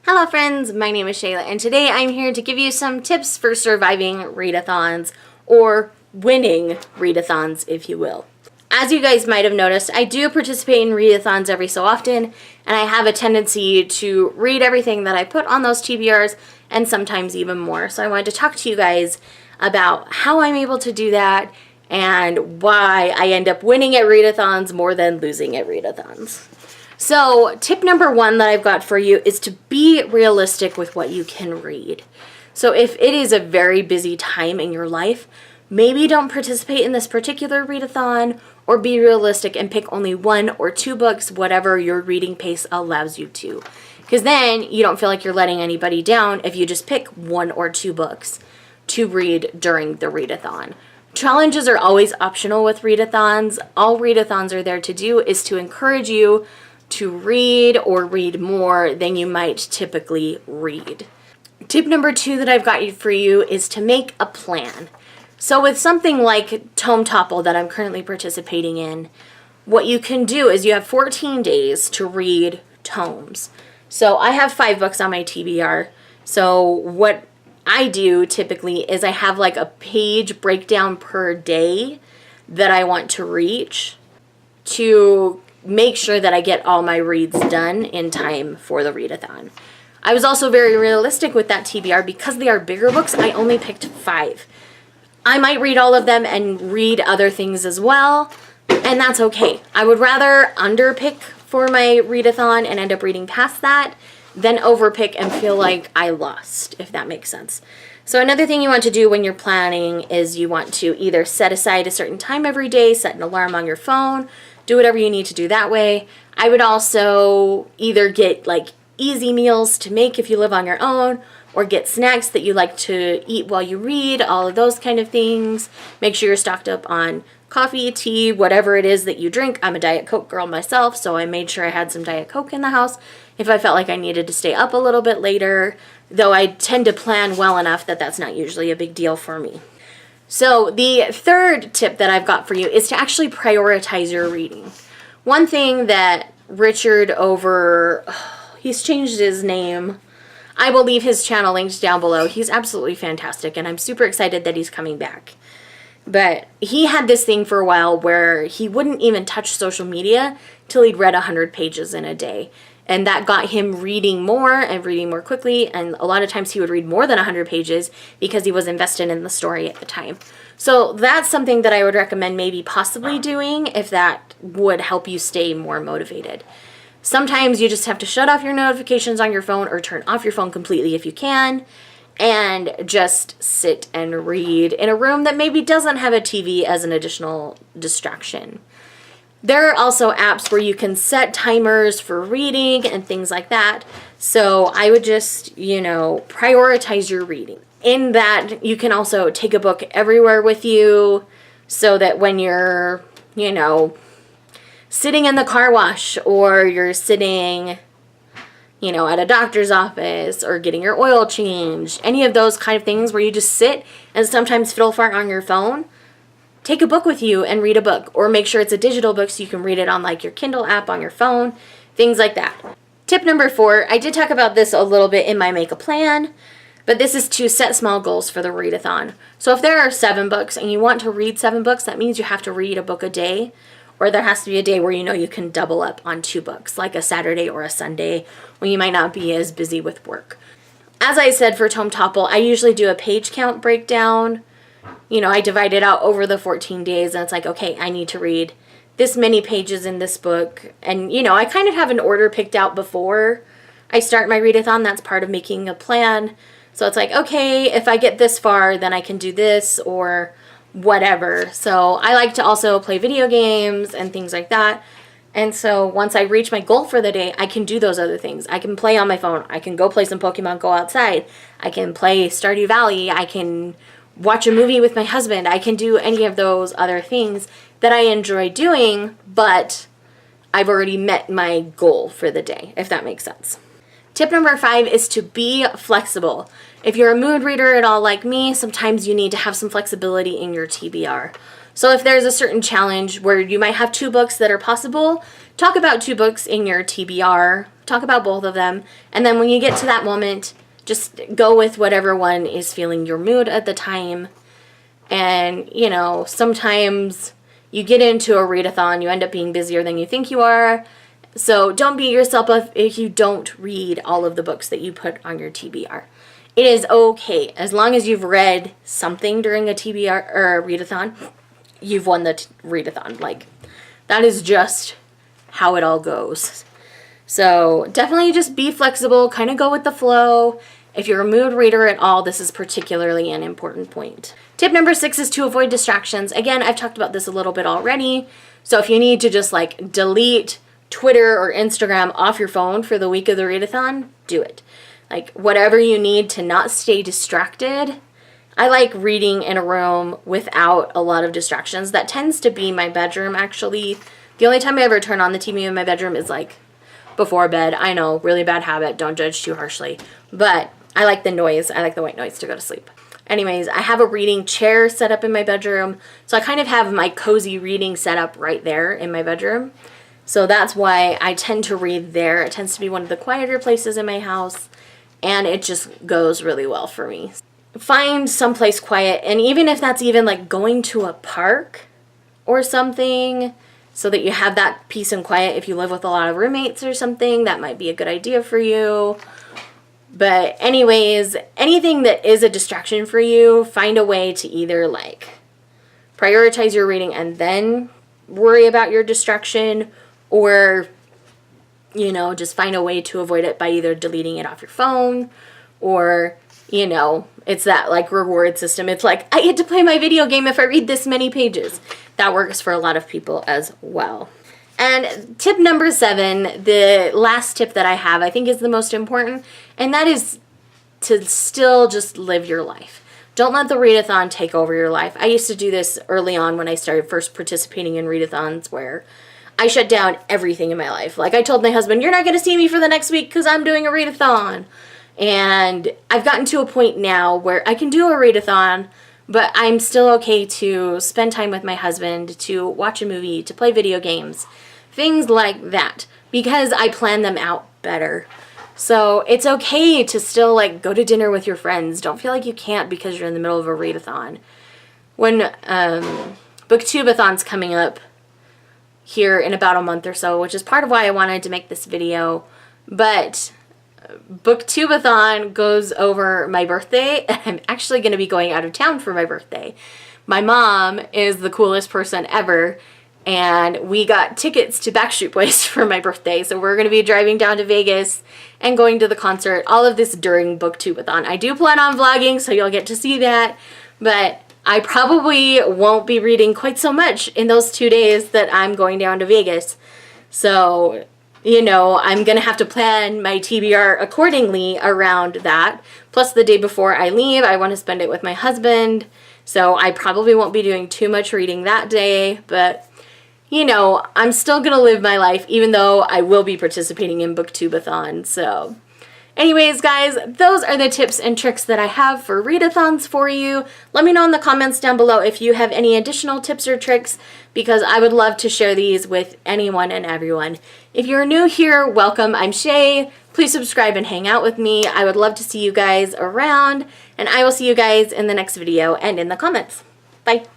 Hello friends, my name is Shayla and today I'm here to give you some tips for surviving readathons or winning readathons, if you will. As you guys might have noticed, I do participate in readathons every so often, and I have a tendency to read everything that I put on those TBRs and sometimes even more. So I wanted to talk to you guys about how I'm able to do that and why I end up winning at readathons more than losing at readathons. So tip number one that I've got for you is to be realistic with what you can read. So if it is a very busy time in your life, maybe don't participate in this particular readathon, or be realistic and pick only 1 or 2 books, whatever your reading pace allows you to. Because then you don't feel like you're letting anybody down if you just pick 1 or 2 books to read during the readathon. Challenges are always optional with readathons. All readathons are there to do is to encourage you to read or read more than you might typically read. Tip number 2 that I've got for you is to make a plan. So with something like Tome Topple that I'm currently participating in, what you can do is you have 14 days to read tomes. So I have 5 books on my TBR. So what I do typically is I have like a page breakdown per day that I want to reach to make sure that I get all my reads done in time for the readathon. I was also very realistic with that TBR because they are bigger books. I only picked 5. I might read all of them and read other things as well, and that's okay. I would rather underpick for my readathon and end up reading past that than overpick and feel like I lost, if that makes sense. So another thing you want to do when you're planning is you want to either set aside a certain time every day, set an alarm on your phone, do whatever you need to do that way. I would also either get like easy meals to make if you live on your own, or get snacks that you like to eat while you read, all of those kind of things. Make sure you're stocked up on coffee, tea, whatever it is that you drink. I'm a Diet Coke girl myself, so I made sure I had some Diet Coke in the house if I felt like I needed to stay up a little bit later, though I tend to plan well enough that that's not usually a big deal for me. So the third tip that I've got for you is to actually prioritize your reading. One thing that Richard he's changed his name. I will leave his channel linked down below. He's absolutely fantastic, and I'm super excited that he's coming back. But he had this thing for a while where he wouldn't even touch social media till he'd read 100 pages in a day. And that got him reading more and reading more quickly. And a lot of times he would read more than 100 pages because he was invested in the story at the time. So that's something that I would recommend maybe possibly doing if that would help you stay more motivated. Sometimes you just have to shut off your notifications on your phone or turn off your phone completely if you can, and just sit and read in a room that maybe doesn't have a TV as an additional distraction. There are also apps where you can set timers for reading and things like that. So I would just, prioritize your reading. In that, you can also take a book everywhere with you so that when you're, sitting in the car wash, or you're sitting, at a doctor's office, or getting your oil changed, any of those kind of things where you just sit and sometimes fiddle fart on your phone, take a book with you and read a book, or make sure it's a digital book so you can read it on like your Kindle app on your phone, things like that. Tip number 4, I did talk about this a little bit in my Make a Plan, but this is to set small goals for the readathon. So if there are 7 books and you want to read 7 books, that means you have to read a book a day, or there has to be a day where you can double up on 2 books, like a Saturday or a Sunday when you might not be as busy with work. As I said for Tome Topple, I usually do a page count breakdown. I divide it out over the 14 days, and it's like, okay, I need to read this many pages in this book. And, I kind of have an order picked out before I start my readathon. That's part of making a plan. So it's like, okay, if I get this far, then I can do this or whatever. So I like to also play video games and things like that. And so once I reach my goal for the day, I can do those other things. I can play on my phone. I can go play some Pokemon Go outside. I can play Stardew Valley. I can watch a movie with my husband. I can do any of those other things that I enjoy doing, but I've already met my goal for the day, if that makes sense. Tip number 5 is to be flexible. If you're a mood reader at all like me, sometimes you need to have some flexibility in your TBR. So if there's a certain challenge where you might have 2 books that are possible, talk about 2 books in your TBR talk about both of them. And then when you get to that moment, just go with whatever one is feeling your mood at the time. And, you know, sometimes you get into a readathon, you end up being busier than you think you are. So don't beat yourself up if you don't read all of the books that you put on your TBR. It is okay. As long as you've read something during a TBR or a readathon, you've won the readathon. Like, that is just how it all goes. So definitely just be flexible, kind of go with the flow. If you're a mood reader at all, this is particularly an important point. Tip number 6 is to avoid distractions. Again, I've talked about this a little bit already. So if you need to just like delete Twitter or Instagram off your phone for the week of the readathon, do it. Like, whatever you need to not stay distracted. I like reading in a room without a lot of distractions. That tends to be my bedroom, actually. The only time I ever turn on the TV in my bedroom is like before bed. I know, really bad habit. Don't judge too harshly. But I like the noise. I like the white noise to go to sleep. Anyways, I have a reading chair set up in my bedroom. So I kind of have my cozy reading set up right there in my bedroom. So that's why I tend to read there. It tends to be one of the quieter places in my house. And it just goes really well for me. Find someplace quiet. And even if that's even like going to a park or something, so that you have that peace and quiet. If you live with a lot of roommates or something, that might be a good idea for you. But anyways, anything that is a distraction for you, find a way to either like prioritize your reading and then worry about your distraction, or, you know, just find a way to avoid it by either deleting it off your phone, or, you know, it's that like reward system. It's like, I get to play my video game if I read this many pages. That works for a lot of people as well. And tip number 7, the last tip that I have, I think is the most important, and that is to still just live your life. Don't let the readathon take over your life. I used to do this early on when I started first participating in readathons, where I shut down everything in my life. Like, I told my husband, you're not going to see me for the next week because I'm doing a readathon. And I've gotten to a point now where I can do a readathon, but I'm still okay to spend time with my husband, to watch a movie, to play video games, things like that, because I plan them out better. So it's okay to still like go to dinner with your friends. Don't feel like you can't because you're in the middle of a readathon. When Booktubeathon's coming up here in about a month or so, which is part of why I wanted to make this video, but Booktubeathon goes over my birthday, and I'm actually going to be going out of town for my birthday. My mom is the coolest person ever, and we got tickets to Backstreet Boys for my birthday, so we're going to be driving down to Vegas and going to the concert. All of this during Booktubeathon. I do plan on vlogging, so you'll get to see that, but I probably won't be reading quite so much in those 2 days that I'm going down to Vegas. So, you know, I'm going to have to plan my TBR accordingly around that. Plus, the day before I leave, I want to spend it with my husband. So I probably won't be doing too much reading that day. But, you know, I'm still going to live my life, even though I will be participating in Booktubeathon. So anyways, guys, those are the tips and tricks that I have for readathons for you. Let me know in the comments down below if you have any additional tips or tricks, because I would love to share these with anyone and everyone. If you're new here, welcome. I'm Shay. Please subscribe and hang out with me. I would love to see you guys around, and I will see you guys in the next video and in the comments. Bye.